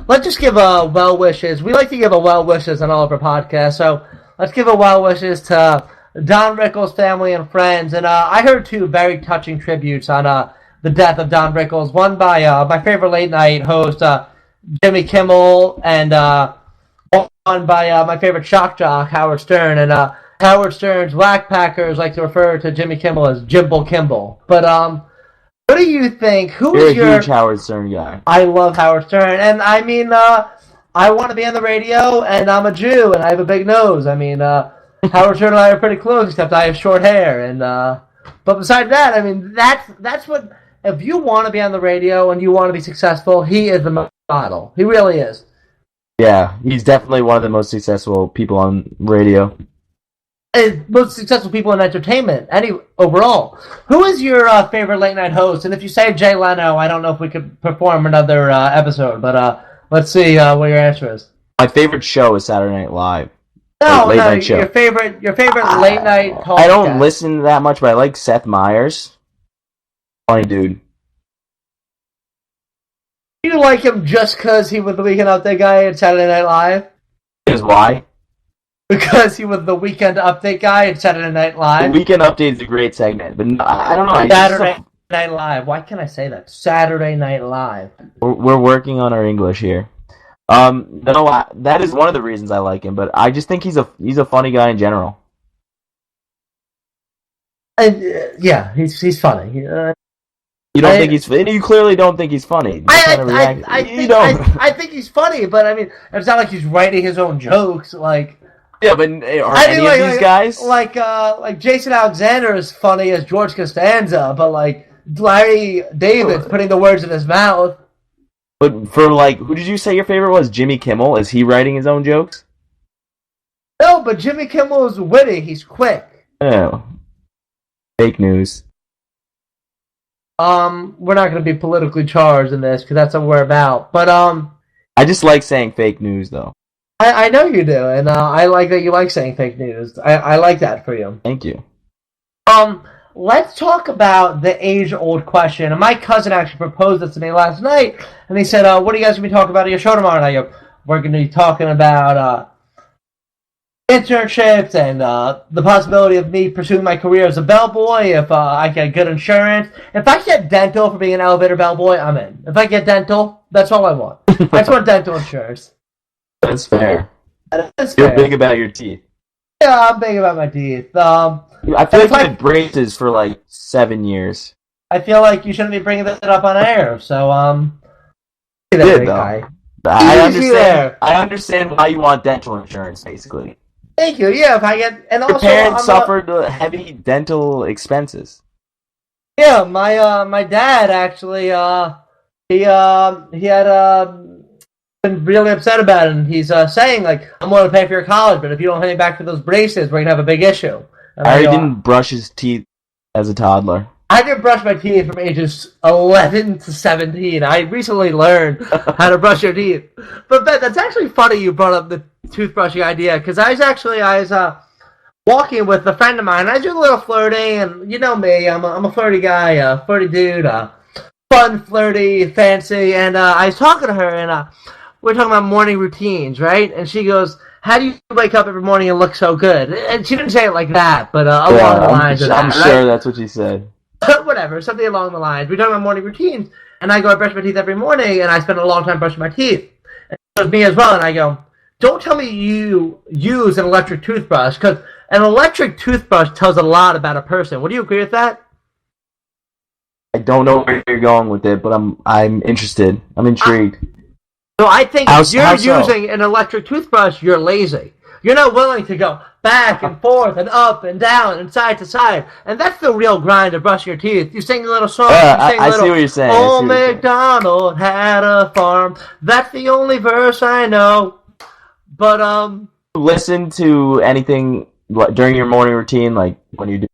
let's just give well wishes. We like to give a well wishes on all of our podcasts, so let's give a well wishes to Don Rickles' family and friends. And I heard two very touching tributes on the death of Don Rickles. One by my favorite late night host, Jimmy Kimmel, and one by my favorite shock jock, Howard Stern. And Howard Stern's whack packers like to refer to Jimmy Kimmel as Jimbo Kimball. But what do you think? You're a huge Howard Stern guy. I love Howard Stern, and I mean, I want to be on the radio, and I'm a Jew, and I have a big nose. I mean, Howard Stern and I are pretty close, except I have short hair. And but besides that, I mean, that's what. If you want to be on the radio and you want to be successful, he is the model. He really is. Yeah, he's definitely one of the most successful people on radio. And most successful people in entertainment, overall. Who is your favorite late night host? And if you say Jay Leno, I don't know if we could perform another episode, but let's see what your answer is. My favorite show is Saturday Night Live. No, late night show. Your favorite late night talk. I don't listen that much, but I like Seth Meyers. Funny dude. Do you like him just because he was the Weekend Update guy at Saturday Night Live? Because why? Because he was the Weekend Update guy at Saturday Night Live? The Weekend Update is a great segment, but no, I don't know. Saturday Night Live. Why can't I say that? Saturday Night Live. We're working on our English here. No, that is one of the reasons I like him, but I just think he's a funny guy in general. Yeah, he's funny. You don't think he's funny? You clearly don't think he's funny. I think he's funny, but I mean, it's not like he's writing his own jokes. Like, yeah, but are any of these guys like Jason Alexander is funny as George Costanza, but like Larry David's putting the words in his mouth. But for like, who did you say your favorite was? Jimmy Kimmel? Is he writing his own jokes? No, but Jimmy Kimmel is witty. He's quick. Oh, fake news. We're not going to be politically charged in this because that's what we're about. But I just like saying fake news, though. I know you do, and I like that you like saying fake news. I like that for you. Thank you. Let's talk about the age-old question. And my cousin actually proposed this to me last night, and he said, "What are you guys going to be talking about at your show tomorrow?" And I go, "We're going to be talking about internships and the possibility of me pursuing my career as a bellboy if I get good insurance. If I get dental for being an elevator bellboy, I'm in. If I get dental, that's all I want. I just want dental insurance." That's fair. That's You're fair. big about your teeth. Yeah, I'm big about my teeth. I feel like you had braces for like 7 years. I feel like you shouldn't be bringing that up on air, so You did, though. I understand why you want dental insurance, basically. Thank you. Yeah, if I get and Your also parents suffered heavy dental expenses. Yeah, my dad actually he had been really upset about it, and he's saying like, "I'm going to pay for your college, but if you don't pay me back for those braces, we're gonna have a big issue." And I didn't brush his teeth as a toddler. I didn't brush my teeth from ages 11 to 17. I recently learned how to brush your teeth. But Ben, that's actually funny you brought up the toothbrushing idea, because I was walking with a friend of mine. I do a little flirting, and you know me, I'm a flirty guy, flirty dude, fun, flirty, fancy. And I was talking to her, and we're talking about morning routines, right? And she goes, "How do you wake up every morning and look so good?" And she didn't say it like that, but along the lines of that. I'm sure that's what she said. Whatever, something along the lines. We're talking about morning routines, and I go, I brush my teeth every morning, and I spend a long time brushing my teeth. And it was me as well, and I go, "Don't tell me you use an electric toothbrush, because an electric toothbrush tells a lot about a person." Would you agree with that? I don't know where you're going with it, but I'm interested. I'm intrigued. So I think if you're How so? using an electric toothbrush, you're lazy. You're not willing to go back and forth and up and down and side to side. And that's the real grind of brushing your teeth. You sing a little song. I see what you're saying. Old MacDonald had a farm. That's the only verse I know. But, listen to anything during your morning routine, like when you do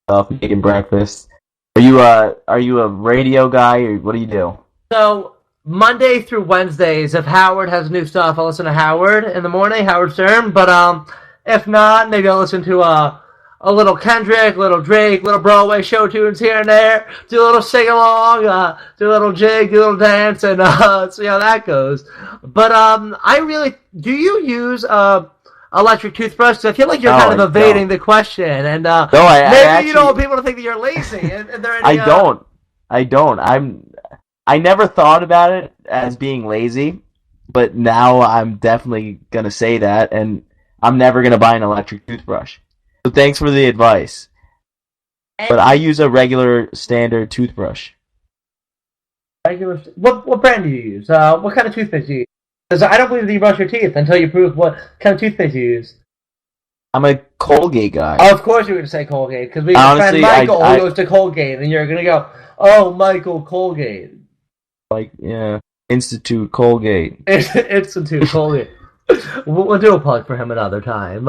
stuff, making breakfast. Are you a radio guy, or what do you do? So, Monday through Wednesdays, if Howard has new stuff, I'll listen to Howard in the morning, Howard Stern. But if not, maybe I'll listen to a little Kendrick, little Drake, little Broadway show tunes here and there. Do a little sing along, do a little jig, do a little dance, and see how that goes. But do you use electric toothbrush? Because I feel like you're kind of evading the question, and maybe you don't want people to think that you're lazy. Is there any, I don't. I never thought about it as being lazy, but now I'm definitely going to say that, and I'm never going to buy an electric toothbrush. So thanks for the advice. But I use a regular standard toothbrush. What brand do you use? What kind of toothpaste do you use? Because I don't believe that you brush your teeth until you prove what kind of toothpaste you use. I'm a Colgate guy. Oh, of course you're going to say Colgate, because we have a friend Michael who goes to Colgate, and you're going to go, oh, Michael Colgate. Like, yeah, Institute Colgate. Institute Colgate. We'll do a plug for him another time.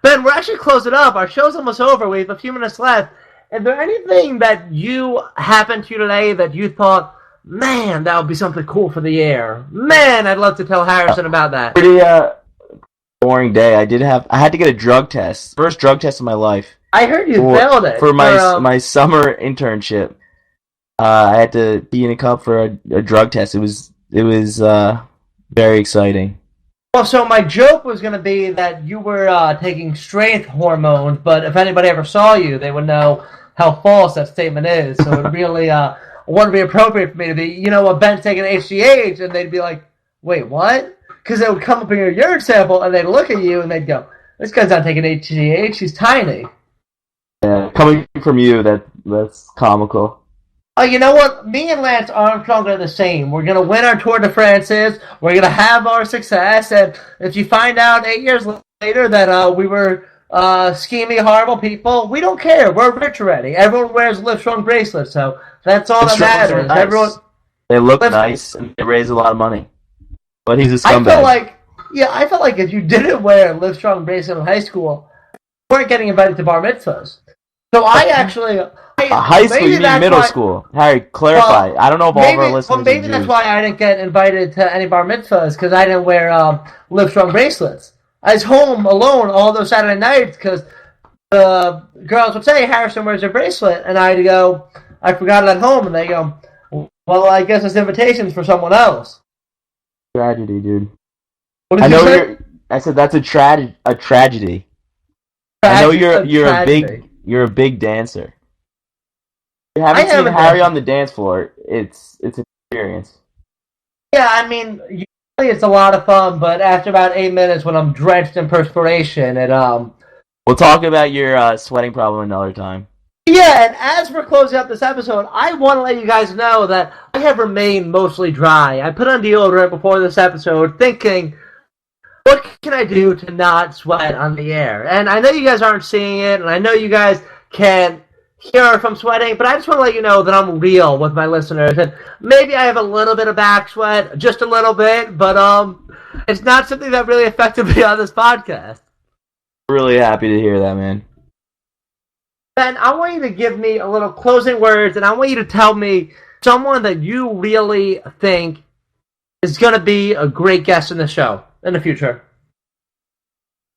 Ben, we're actually closing up. Our show's almost over. We have a few minutes left. Is there anything that you happened to today that you thought, man, that would be something cool for the air? Man, I'd love to tell Harrison about that. Pretty boring day. I had to get a drug test. First drug test of my life. I heard you failed it. For my summer internship. I had to pee in a cup for a drug test. It was very exciting. Well, so my joke was going to be that you were taking strength hormones, but if anybody ever saw you, they would know how false that statement is. So it really wouldn't be appropriate for me to be, you know what, Ben's taking HGH, and they'd be like, wait, what? Because it would come up in your urine sample, and they'd look at you, and they'd go, this guy's not taking HGH, he's tiny. Yeah, coming from you, that's comical. Oh, you know what? Me and Lance Armstrong are the same. We're going to win our Tour de France's. We're going to have our success. And if you find out 8 years later that we were scheming, horrible people, we don't care. We're rich already. Everyone wears Livestrong bracelets, so that's all that matters. Nice. They look nice, and they raise a lot of money. But he's a scumbag. I felt like if you didn't wear a Livestrong bracelet in high school, you weren't getting invited to bar mitzvahs. So I actually... high school, you mean middle school. Harry, clarify. Well, I don't know if all of our listeners Well, maybe that's why I didn't get invited to any bar mitzvahs, because I didn't wear Livestrong bracelets. I was home alone all those Saturday nights, because the girls would say, Harrison, where's your bracelet? And I'd go, I forgot it at home. And they go, well, I guess it's invitations for someone else. Tragedy, dude. What did you say? I said that's a tragedy. I know you're a big dancer. You haven't seen Harry on the dance floor. It's an experience. Yeah, I mean, usually it's a lot of fun, but after about 8 minutes, when I'm drenched in perspiration, we'll talk about your sweating problem another time. Yeah, and as we're closing up this episode, I want to let you guys know that I have remained mostly dry. I put on deodorant before this episode, thinking, what can I do to not sweat on the air? And I know you guys aren't seeing it, and I know you guys can't hear if I'm sweating, but I just want to let you know that I'm real with my listeners, and maybe I have a little bit of back sweat, just a little bit, but it's not something that really affected me on this podcast. Really happy to hear that, man. Ben, I want you to give me a little closing words, and I want you to tell me someone that you really think is going to be a great guest in the show in the future.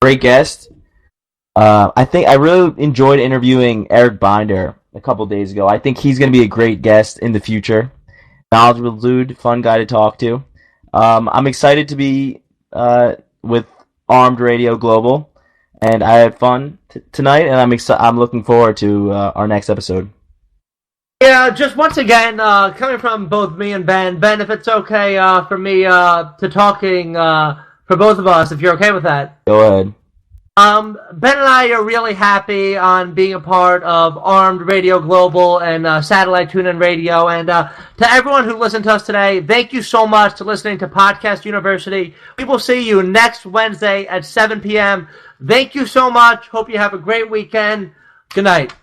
Great guest? I think I really enjoyed interviewing Eric Binder a couple days ago. I think he's going to be a great guest in the future. Knowledgeable dude, fun guy to talk to. I'm excited to be with Armed Radio Global, and I had fun tonight, and I'm looking forward to our next episode. Yeah, just once again, coming from both me and Ben, if it's okay for me to talking for both of us, if you're okay with that. Go ahead. Ben and I are really happy on being a part of Armed Radio Global and Satellite TuneIn Radio. And to everyone who listened to us today, thank you so much for listening to Podcast University. We will see you next Wednesday at 7 p.m. Thank you so much. Hope you have a great weekend. Good night.